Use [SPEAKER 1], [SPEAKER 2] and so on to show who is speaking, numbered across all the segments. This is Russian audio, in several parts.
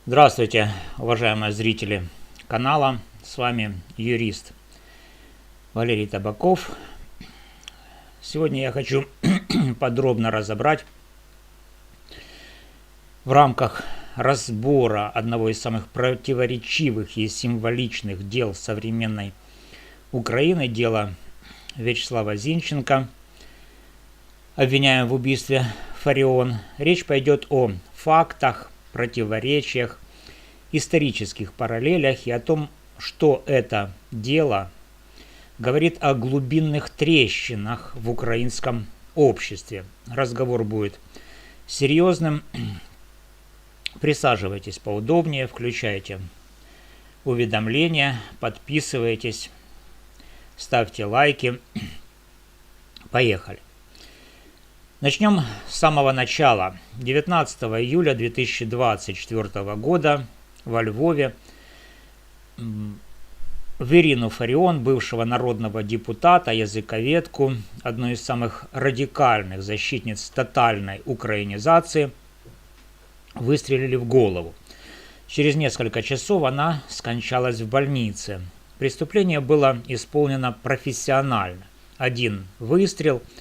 [SPEAKER 1] Здравствуйте, уважаемые зрители канала. С вами юрист Валерий Табаков. Сегодня я хочу подробно разобрать в рамках разбора одного из самых противоречивых и символичных дел современной Украины, дело Вячеслава Зинченко, обвиняем в убийстве Фарион. Речь пойдет о фактах, противоречиях, исторических параллелях и о том, что это дело говорит о глубинных трещинах в украинском обществе. Разговор будет серьезным. Присаживайтесь поудобнее, включайте уведомления, подписывайтесь, ставьте лайки. Поехали. Начнем с самого начала. 19 июля 2024 года во Львове в Ирину Фарион, бывшего народного депутата, языковедку, одну из самых радикальных защитниц тотальной украинизации, выстрелили в голову. Через несколько часов она скончалась в больнице. Преступление было исполнено профессионально. Один выстрел –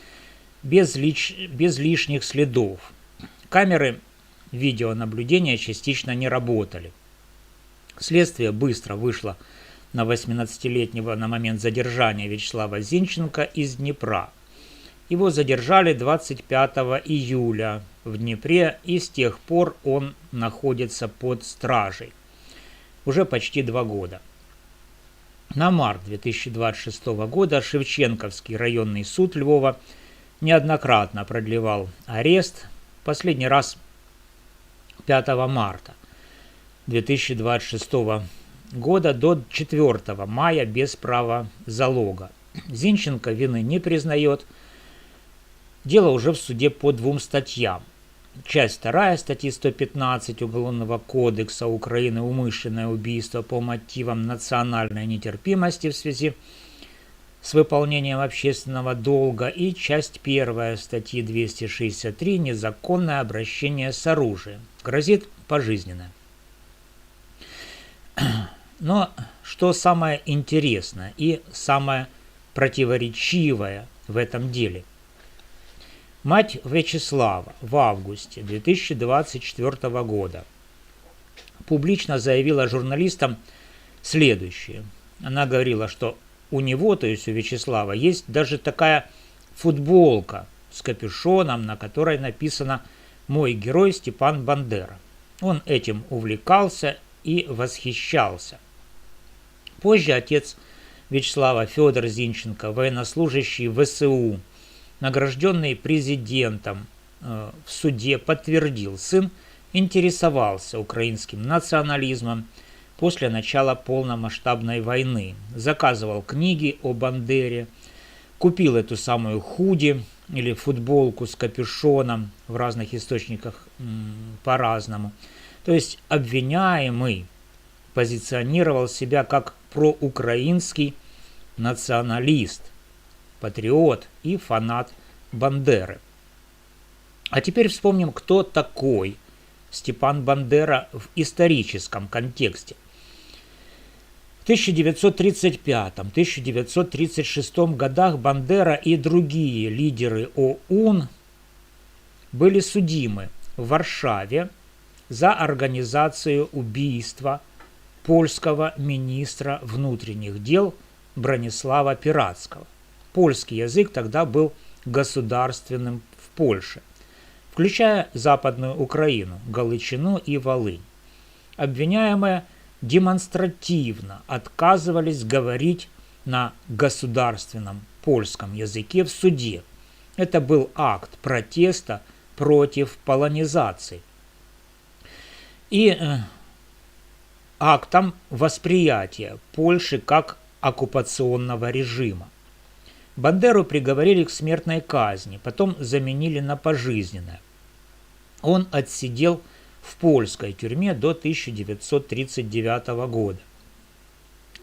[SPEAKER 1] без лишних следов. Камеры видеонаблюдения частично не работали. Следствие быстро вышло на 18-летнего на момент задержания Вячеслава Зинченко из Днепра. Его задержали 25 июля в Днепре, и с тех пор он находится под стражей. Уже почти 2 года. На март 2026 года Шевченковский районный суд Львова неоднократно продлевал арест, последний раз 5 марта 2026 года до 4 мая без права залога. Зинченко вины не признает. Дело уже в суде по 2 статьям. Часть 2 статьи 115 Уголовного кодекса Украины «Умышленное убийство по мотивам национальной нетерпимости в связи с выполнением общественного долга» и часть 1 статьи 263 «Незаконное обращение с оружием». Грозит пожизненное. Но что самое интересное и самое противоречивое в этом деле? Мать Вячеслава в августе 2024 года публично заявила журналистам следующее. Она говорила, что у него, то есть у Вячеслава, есть даже такая футболка с капюшоном, на которой написано «Мой герой Степан Бандера». Он этим увлекался и восхищался. Позже отец Вячеслава, Федор Зинченко, военнослужащий ВСУ, награжденный президентом, в суде подтвердил, сын интересовался украинским национализмом после начала полномасштабной войны, заказывал книги о Бандере, купил эту самую худи или футболку с капюшоном, в разных источниках по-разному. То есть обвиняемый позиционировал себя как проукраинский националист, патриот и фанат Бандеры. А теперь вспомним, кто такой Степан Бандера в историческом контексте. В 1935-1936 годах Бандера и другие лидеры ОУН были судимы в Варшаве за организацию убийства польского министра внутренних дел Бронислава Пиратского. Польский язык тогда был государственным в Польше, включая Западную Украину, Галичину и Волынь. Обвиняемые демонстративно отказывались говорить на государственном польском языке в суде. Это был акт протеста против полонизации и актом восприятия Польши как оккупационного режима. Бандеру приговорили к смертной казни, потом заменили на пожизненное. Он отсидел в польской тюрьме до 1939 года.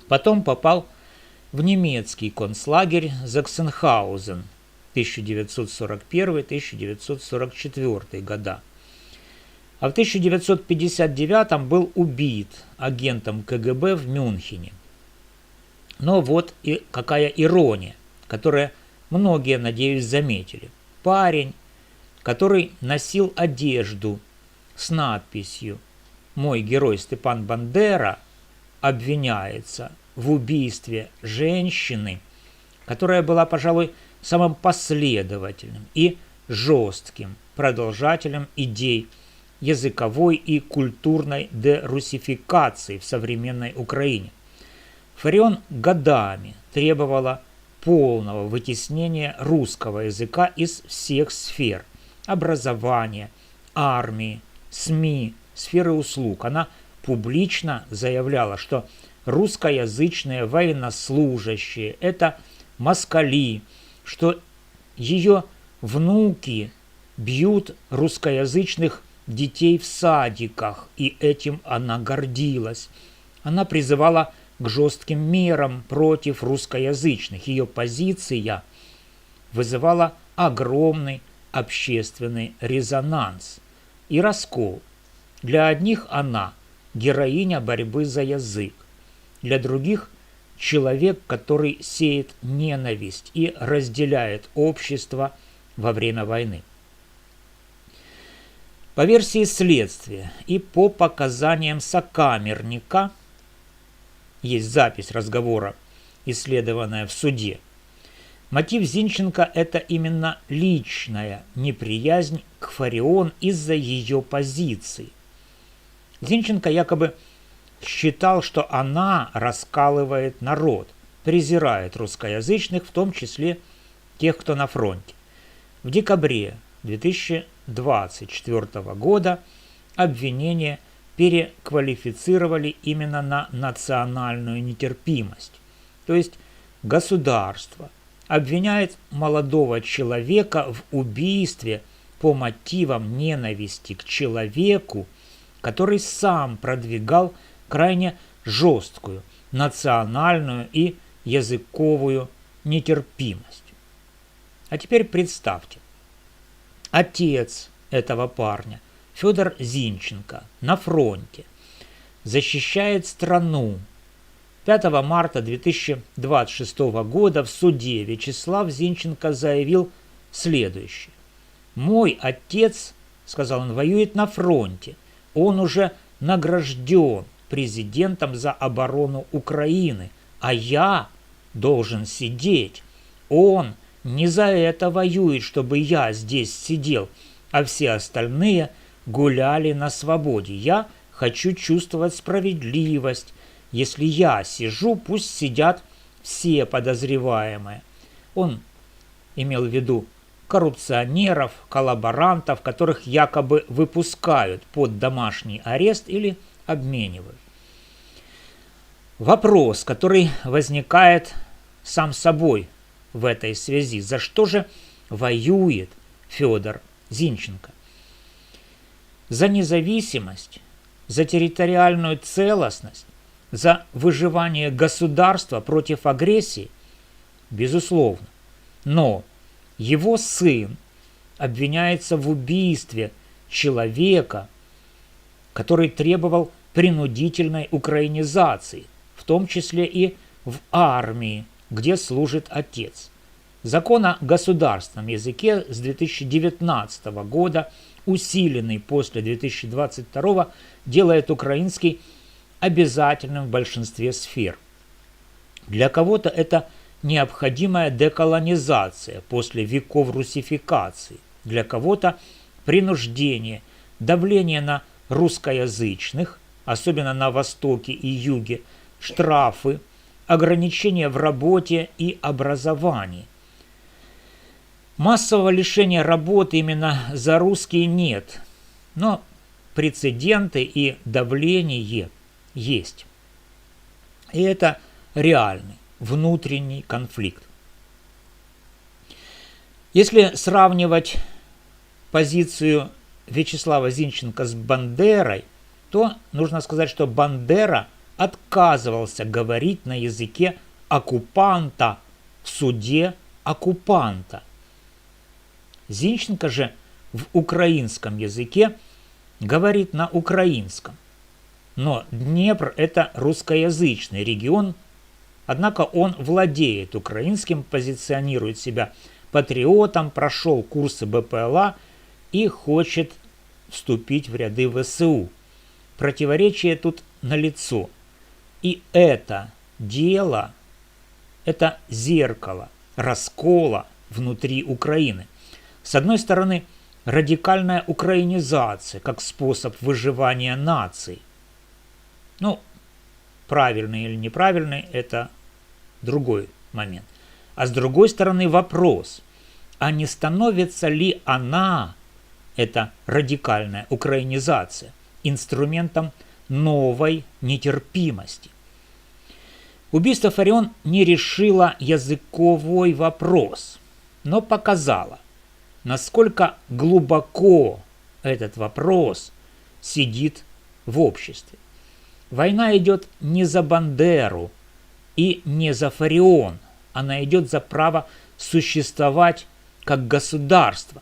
[SPEAKER 1] Потом попал в немецкий концлагерь А в 1959 был убит агентом КГБ в Мюнхене. Но вот и какая ирония, которую многие, надеюсь, заметили. Парень, который носил одежду с надписью «Мой герой Степан Бандера», обвиняется в убийстве женщины, которая была, пожалуй, самым последовательным и жестким продолжателем идей языковой и культурной дерусификации в современной Украине. Фарион годами требовала полного вытеснения русского языка из всех сфер – образования, армии, СМИ, сферы услуг. Она публично заявляла, что русскоязычные военнослужащие – это москали, что ее внуки бьют русскоязычных детей в садиках, и этим она гордилась. Она призывала к жестким мерам против русскоязычных. Ее позиция вызывала огромный общественный резонанс и раскол. Для одних она героиня борьбы за язык, для других человек, который сеет ненависть и разделяет общество во время войны. По версии следствия и по показаниям сокамерника, есть запись разговора, исследованная в суде, мотив Зинченко – это именно личная неприязнь к Фарион из-за ее позиции. Зинченко якобы считал, что она раскалывает народ, презирает русскоязычных, в том числе тех, кто на фронте. В декабре 2024 года обвинения переквалифицировали именно на национальную нетерпимость. То есть государство обвиняет молодого человека в убийстве по мотивам ненависти к человеку, который сам продвигал крайне жесткую национальную и языковую нетерпимость. А теперь представьте, отец этого парня, Федор Зинченко, на фронте, защищает страну. 5 марта 2026 года в суде Вячеслав Зинченко заявил следующее. «Мой отец, — сказал он, — воюет на фронте. Он уже награжден президентом за оборону Украины, а я должен сидеть. Он не за это воюет, чтобы я здесь сидел, а все остальные гуляли на свободе. Я хочу чувствовать справедливость. Если я сижу, пусть сидят все подозреваемые». Он имел в виду коррупционеров, коллаборантов, которых якобы выпускают под домашний арест или обменивают. Вопрос, который возникает сам собой в этой связи: за что же воюет Федор Зинченко? За независимость, за территориальную целостность, за выживание государства против агрессии? Безусловно. Но его сын обвиняется в убийстве человека, который требовал принудительной украинизации, в том числе и в армии, где служит отец. Закон о государственном языке с 2019 года, усиленный после 2022, делает украинский обязательным в большинстве сфер. Для кого-то это необходимая деколонизация после веков русификации, для кого-то принуждение, давление на русскоязычных, особенно на Востоке и Юге, штрафы, ограничения в работе и образовании. Массового лишения работы именно за русские нет, но прецеденты и давление есть. И это реальный внутренний конфликт. Если сравнивать позицию Вячеслава Зинченко с Бандерой, то нужно сказать, что Бандера отказывался говорить на языке оккупанта в суде оккупанта. Зинченко же в украинском языке говорит на украинском. Но Днепр – это русскоязычный регион, однако он владеет украинским, позиционирует себя патриотом, прошел курсы БПЛА и хочет вступить в ряды ВСУ. Противоречие тут налицо. И это дело, это зеркало раскола внутри Украины. С одной стороны, радикальная украинизация как способ выживания нации. Ну, правильный или неправильный – это другой момент. А с другой стороны вопрос, а не становится ли она, эта радикальная украинизация, инструментом новой нетерпимости? Убийство Фарион не решило языковой вопрос, но показало, насколько глубоко этот вопрос сидит в обществе. Война идет не за Бандеру и не за Фарион, она идет за право существовать как государство.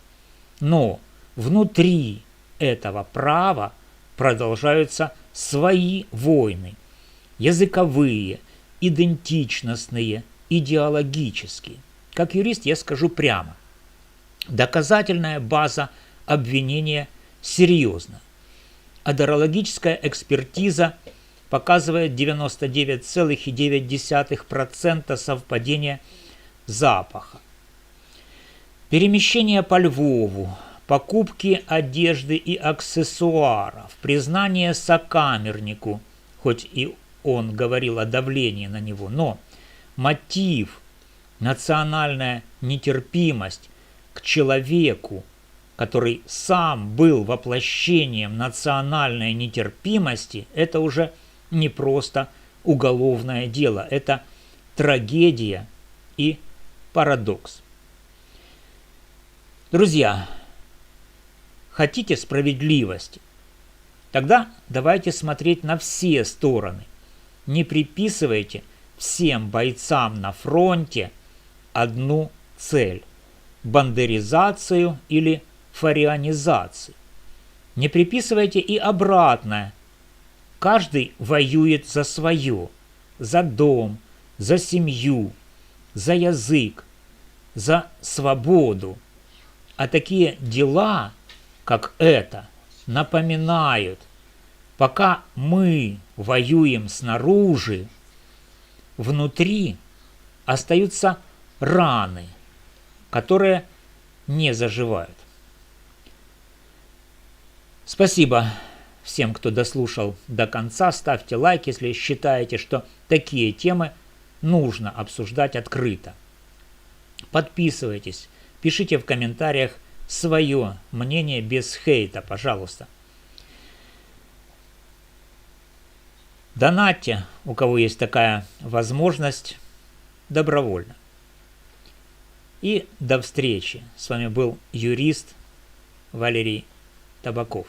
[SPEAKER 1] Но внутри этого права продолжаются свои войны, языковые, идентичностные, идеологические. Как юрист я скажу прямо, доказательная база обвинения серьезна. Адерологическая экспертиза показывает 99,9% совпадения запаха. Перемещение по Львову, покупки одежды и аксессуаров, признание сокамернику, хоть и он говорил о давлении на него, но мотив, национальная нетерпимость к человеку, который сам был воплощением национальной нетерпимости, это уже не просто уголовное дело, это трагедия и парадокс. Друзья, хотите справедливости? Тогда давайте смотреть на все стороны. Не приписывайте всем бойцам на фронте одну цель – бандеризацию или фарианизацию. Не приписывайте и обратное. Каждый воюет за свое, за дом, за семью, за язык, за свободу. А такие дела, как это, напоминают, пока мы воюем снаружи, внутри остаются раны, которые не заживают. Спасибо всем, кто дослушал до конца. Ставьте лайк, если считаете, что такие темы нужно обсуждать открыто. Подписывайтесь, пишите в комментариях свое мнение без хейта, пожалуйста. Донатьте, у кого есть такая возможность, добровольно. И до встречи. С вами был юрист Валерий Табаков.